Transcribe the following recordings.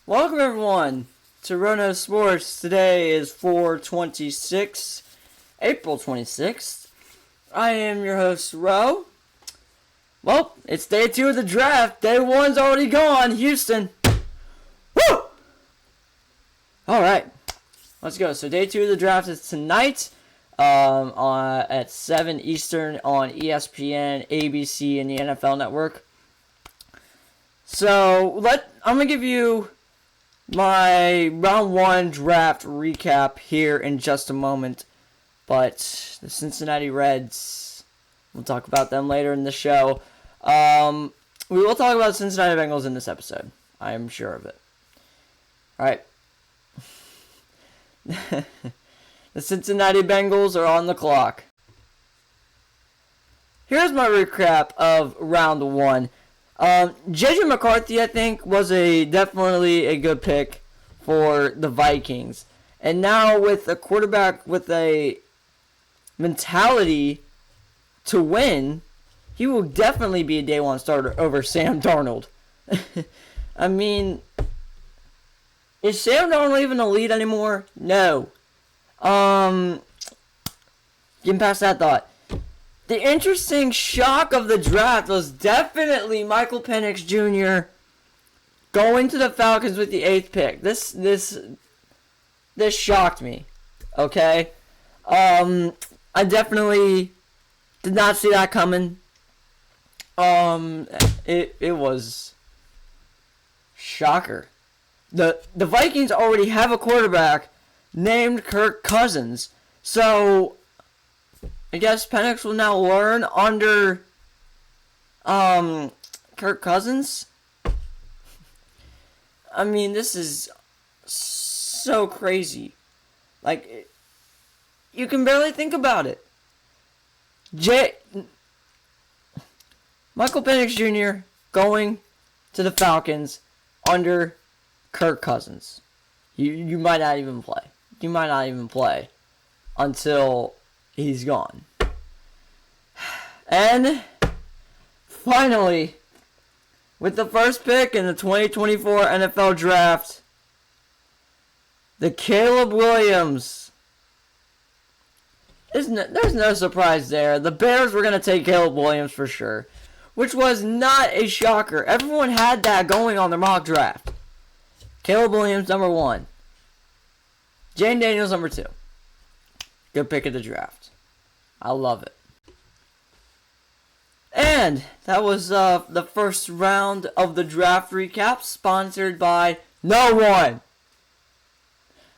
Welcome everyone to Rono Sports. Today is April 26th. I am your host, Ro. Well, it's day 2 of the draft. Day 1's already gone. Houston. Woo! Alright. Let's go. So day 2 of the draft is tonight at 7 Eastern on ESPN, ABC, and the NFL Network. So I'm going to give you my round 1 draft recap here in just a moment. But the Cincinnati Reds, we'll talk about them later in the show. We will talk about Cincinnati Bengals in this episode. I am sure of it. Alright. The Cincinnati Bengals are on the clock. Here's my recap of round 1. J.J. McCarthy, I think, was definitely a good pick for the Vikings. And now with a quarterback with a mentality to win, he will definitely be a day 1 starter over Sam Darnold. I mean, is Sam Darnold even a lead anymore? No. Getting past that thought. The interesting shock of the draft was definitely Michael Penix Jr. going to the Falcons with the 8th pick. This shocked me. Okay? I definitely did not see that coming. It was shocker. The Vikings already have a quarterback named Kirk Cousins. So I guess Penix will now learn under Kirk Cousins. I mean, this is so crazy. Like, you can barely think about it. Michael Penix Jr. going to the Falcons under Kirk Cousins. You might not even play. You might not even play until he's gone. And finally, with the first pick in the 2024 NFL Draft, the Caleb Williams. There's no surprise there. The Bears were going to take Caleb Williams for sure, which was not a shocker. Everyone had that going on their mock draft. Caleb Williams, number 1. Jane Daniels, number 2. Good pick of the draft. I love it. And that was the first round of the draft recap, sponsored by no one.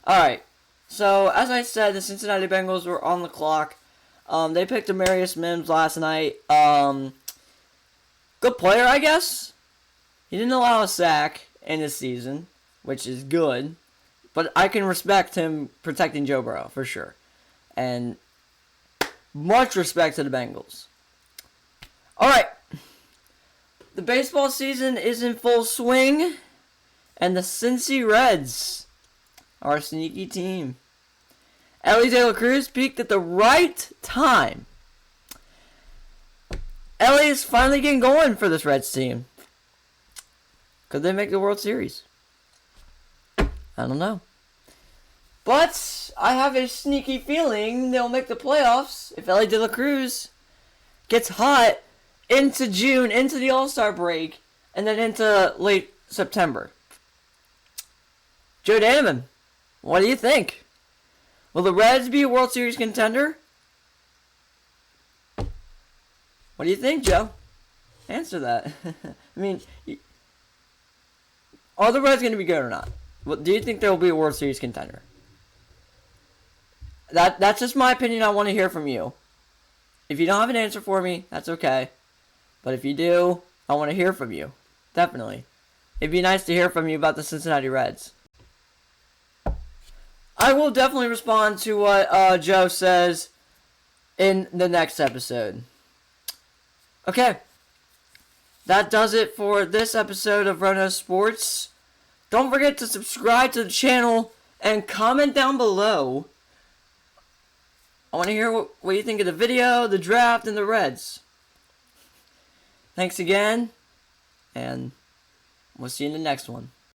Alright, so as I said, the Cincinnati Bengals were on the clock. They picked Amarius Mims last night. Good player, I guess. He didn't allow a sack in this season, which is good. But I can respect him protecting Joe Burrow, for sure. And much respect to the Bengals. Alright. The baseball season is in full swing. And the Cincy Reds are a sneaky team. Elly De La Cruz peaked at the right time. Elly is finally getting going for this Reds team. Could they make the World Series? I don't know. But I have a sneaky feeling they'll make the playoffs if Elly De La Cruz gets hot into June, into the All-Star break, and then into late September. Joe Danneman, what do you think? Will the Reds be a World Series contender? What do you think, Joe? Answer that. I mean, are the Reds going to be good or not? Do you think there will be a World Series contender? That's just my opinion. I want to hear from you. If you don't have an answer for me, that's okay. But if you do, I want to hear from you. Definitely. It'd be nice to hear from you about the Cincinnati Reds. I will definitely respond to what Joe says in the next episode. Okay. That does it for this episode of Rono Sports. Don't forget to subscribe to the channel and comment down below. I want to hear what you think of the video, the draft, and the Reds. Thanks again, and we'll see you in the next one.